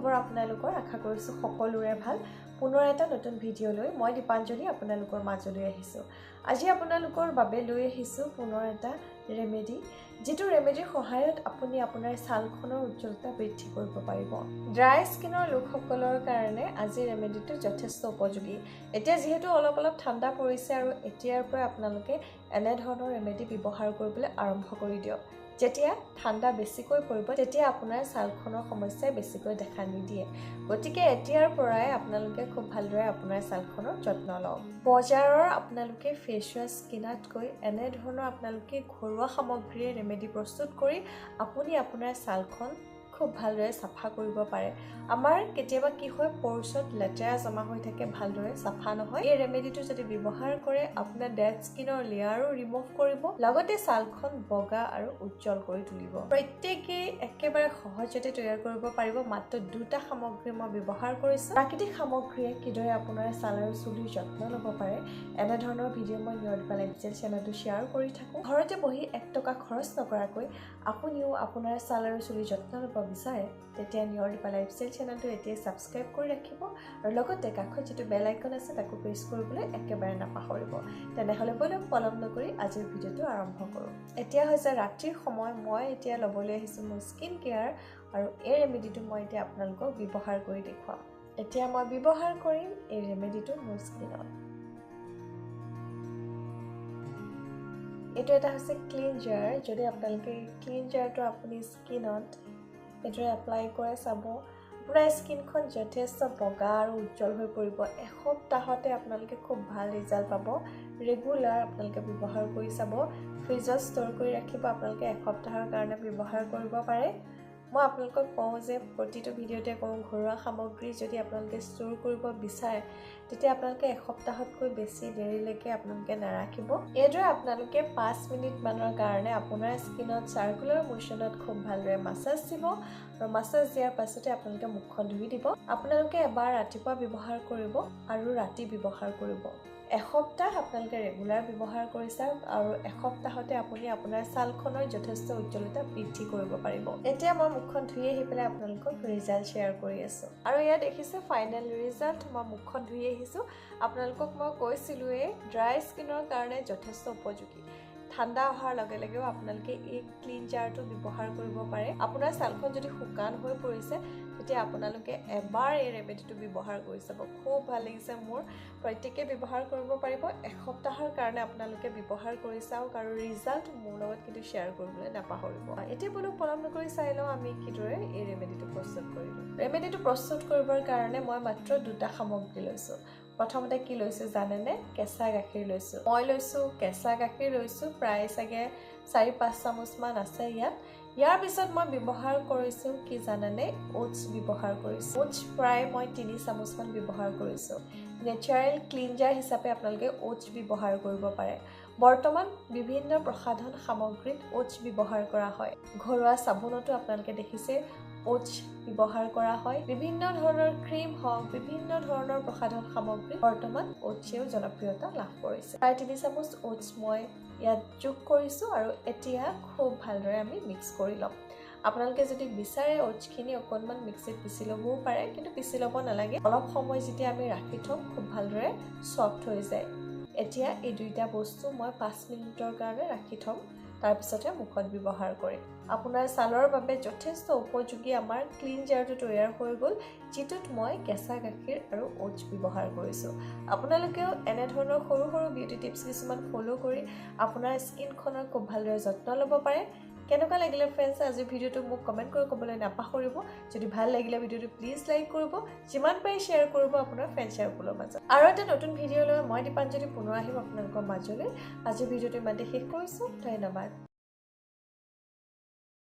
খবৰ আপোনালোকৰ আশা কৰিছোঁ সকলোৰে ভাল পুনৰ এটা নতুন ভিডিঅ' লৈ মই দীপাঞ্জলি আপোনালোকৰ মাজলৈ আহিছোঁ আজি আপোনালোকৰ বাবে লৈ আহিছোঁ পুনৰ এটা ৰেমেডি যেটো ৰেমেডিৰ সহায়ত আপুনি আপোনাৰ ছালখনৰ উজ্জ্বলতা বৃদ্ধি কৰিব পাৰিব ড্ৰাই স্কিনৰ লোকসকলৰ কাৰণে আজি ৰেমেডিটো যথেষ্ট উপযোগী এতিয়া যেহেতু অলপ ঠাণ্ডা পৰিছে আৰু এতিয়াৰ পৰা আপোনালোকে এনে ধৰণৰ ৰেমেডি ব্যৱহাৰ কৰিবলৈ আৰম্ভ কৰি দিয়ক যেতিয়া ঠাণ্ডা বেছিকৈ পৰিব তেতিয়া আপোনাৰ ছালখনৰ সমস্যাই বেছিকৈ দেখা নিদিয়ে গতিকে এতিয়াৰ পৰাই আপোনালোকে খুব ভালদৰে আপোনাৰ ছালখনৰ যত্ন লওক বজাৰৰ আপোনালোকে ফেচ ৱাছ কিনাতকৈ এনে ধৰণৰ আপোনালোকে ঘৰুৱা সামগ্ৰীৰে ৰেমেডি প্ৰস্তুত কৰি আপুনি আপোনাৰ ছালখন খুব ভালদৰে সাফা কৰিব পাৰে আমাৰ কেতিয়াবা কি হয় পৰছত লেতেৰা জমা হৈ থাকে ভালদৰে সাফা নহয় এই ৰেমেডিটো যদি ব্যৱহাৰ কৰে আপোনাৰ ডেড স্কিনৰ লেয়াৰো ৰিমুভ কৰিব লগতে ছালখন বগা আৰু উজ্জ্বল কৰি তুলিব প্ৰত্যেককে একেবাৰে সহজতে তৈয়াৰ কৰিব পাৰিব মাত্ৰ দুটা সামগ্ৰী মই ব্যৱহাৰ কৰিছো প্ৰাকৃতিক সামগ্ৰীয়ে কিদৰে আপোনাৰ ছাল আৰু চুলিৰ যত্ন ল'ব পাৰে এনে ধৰণৰ ভিডিঅ' মই নিয়ৰদীপা লাইফষ্টাইল চেনেলটো শ্বেয়াৰ কৰি থাকো ঘৰতে বহি 1 টকা খৰচ নকৰাকৈ আপুনিও আপোনাৰ ছাল আৰু চুলিৰ যত্ন ল'ব বিচাৰে তেতিয়া নিয়ৰদীপা লাইফষ্টাইল চেনেলটো এতিয়া সাবস্ক্ৰাইব কৰি ৰাখিব আৰু লগতে কাষত যেটো বেল আইকন আছে তাকো প্ৰেছ কৰিবলৈ একেবাৰে নাপাহৰিব তেনেহলে বলক পলম নকৰি আজিৰ ভিডিঅ'টো আৰম্ভ কৰো এতিয়া হৈছে ৰাতিৰ সময় মই এতিয়া ল'বলৈ আহিছো মোৰ স্কিন কেয়াৰ আৰু এই ৰেমেডিটো মই এতিয়া আপোনালোকক ব্যৱহাৰ কৰি দেখুৱাম এতিয়া মই ব্যৱহাৰ কৰিম এই ৰেমেডিটো মোৰ স্কিনত এটো এটা হৈছে ক্লিনজাৰ যদি আপোনালোকে ক্লিনজাৰটো আপুনি স্কিনত এটোৰে এপ্লাই কৰে চাব আপোনাৰ স্কিনখন যথেষ্ট বগা আৰু উজ্জ্বল হৈ পৰিব এসপ্তাহতে আপোনালোকে খুব ভাল ৰিজাল্ট পাব ৰেগুলাৰ আপোনালোকে ব্যৱহাৰ কৰি চাব ফ্ৰিজত ষ্ট'ৰ কৰি ৰাখিব আপোনালোকে এসপ্তাহৰ কাৰণে ব্যৱহাৰ কৰিব পাৰে মই আপোনালোকক কওঁ যে প্ৰতিটো ভিডিঅ'তে কওঁ ঘৰুৱা সামগ্ৰী যদি আপোনালোকে ষ্ট'ৰ কৰিব বিচাৰে তেতিয়া আপোনালোকে এসপ্তাহতকৈ বেছি দেৰিলৈকে আপোনালোকে নাৰাখিব এইদৰে আপোনালোকে 5 মিনিট মানৰ কাৰণে আপোনাৰ স্কিনত সাৰ্কুলাৰ মোচনত খুব ভালদৰে মাসাজ দিব আৰু মাসাজ দিয়াৰ পাছতে আপোনালোকে মুখখন ধুই দিব আপোনালোকে এবাৰ ৰাতিপুৱা ব্যৱহাৰ কৰিব আৰু ৰাতি ব্যৱহাৰ কৰিব এসপ্তাহ আপোনালোকে ৰেগুলাৰ ব্যৱহাৰ কৰি চাওক আৰু এসপ্তাহতে আপুনি আপোনাৰ ছালখনৰ যথেষ্ট উজ্জ্বলতা বৃদ্ধি কৰিব পাৰিব এতিয়া মই মুখখন ধুই আহি পেলাই আপোনালোকক ৰিজাল্ট শ্বেয়াৰ কৰি আছো আৰু ইয়াত দেখিছে ফাইনেল ৰিজাল্ট মই মুখখন ধুই আহিছো আপোনালোকক মই কৈছিলোৱে ড্ৰাই স্কিনৰ কাৰণে যথেষ্ট উপযোগী ঠাণ্ডা অহাৰ লগে লগেও আপোনালোকে এই ক্লিনজাৰটো ব্যৱহাৰ কৰিব পাৰে আপোনাৰ ছালখন যদি শুকান হৈ পৰিছে তেতিয়া আপোনালোকে এবাৰ এই ৰেমেডিটো ব্যৱহাৰ কৰি চাব খুব ভাল লাগিছে মোৰ প্ৰত্যেককে ব্যৱহাৰ কৰিব পাৰিব এসপ্তাহৰ কাৰণে আপোনালোকে ব্যৱহাৰ কৰি চাওক আৰু ৰিজাল্ট মোৰ লগত কিন্তু শ্বেয়াৰ কৰিবলৈ নাপাহৰিব এতিয়া বলক পলম নকৰি চাই লওঁ আমি কিদৰে এই ৰেমেডিটো প্ৰস্তুত কৰিলো ৰেমেডিটো প্ৰস্তুত কৰিবৰ কাৰণে মই মাত্ৰ দুটা সামগ্ৰী লৈছো প্ৰথমতে কি লৈছো জানেনে কেঁচা গাখীৰ লৈছো মই লৈছো কেঁচা গাখীৰ লৈছো প্ৰায় চাগে 4-5 চামুচ মান আছে ইয়াৰ পিছত মই ব্যৱহাৰ কৰিছো কি জানেনে ওটছ ব্যৱহাৰ কৰিছো ওটছ প্ৰায় মই 3 চামুচ মান ব্যৱহাৰ কৰিছো নেচাৰেল ক্লিনজাৰ হিচাপে আপোনালোকে ওটছ ব্যৱহাৰ কৰিব পাৰে বৰ্তমান বিভিন্ন প্ৰসাধন সামগ্ৰীত ওটছ ব্যৱহাৰ কৰা হয় ঘৰুৱা চাবোনতো আপোনালোকে দেখিছে ওটছ ব্যৱহাৰ কৰা হয় বিভিন্ন ধৰণৰ ক্ৰীম হওক বিভিন্ন ধৰণৰ প্ৰসাধন সামগ্ৰী বৰ্তমান ওটছেও জনপ্ৰিয়তা লাভ কৰিছে প্ৰায় 3 চামুচ ওটছ মই ইয়াত যোগ কৰিছো আৰু এতিয়া খুব ভালদৰে আমি মিক্স কৰি লম আপোনালোকে যদি বিচাৰে ওটছখিনি অকনমান মিক্সিত পিছি ল'বও পাৰে কিন্তু পিছি ল'ব নালাগে অলপ সময় যেতিয়া আমি ৰাখি থম খুব ভালদৰে সফট হৈ যায় এতিয়া এই দুইটা বস্তু মই 5 মিনিটৰ কাৰণে ৰাখি থম তাৰ পিছতে মুখত ব্যৱহাৰ কৰিম আপোনাৰ ছালৰ বাবে যথেষ্ট উপযোগী আমাৰ ক্লিনজাৰটো তৈয়াৰ হৈ গ'ল যেটোত মই কেঁচা গাখীৰ আৰু ওটছ ব্যৱহাৰ কৰিছো আপোনালোকেও এনে ধৰণৰ সৰু সৰু বিউটি টিপছ কিছুমান ফলো কৰি আপোনাৰ স্কিনখনৰ খুব ভালদৰে যত্ন ল'ব পাৰে কেনেকুৱা লাগিলে ফ্ৰেণ্ডছ আজি ভিডিঅ'টো মোক কমেন্ট কৰি ক'বলৈ নাপাহৰিব যদি ভাল লাগিলে ভিডিঅ'টো প্লিজ লাইক কৰিব যিমান পাৰি শ্বেয়াৰ কৰিব আপোনাৰ ফ্ৰেণ্ডছ সাৰ্কলৰ মাজত আৰু এটা নতুন ভিডিঅ' লৈ মই দীপাঞ্জলি পুনৰ আহিম আপোনালোকৰ মাজলৈ আজি ভিডিঅ'টো ইমানতে শেষ কৰিছো ধন্যবাদ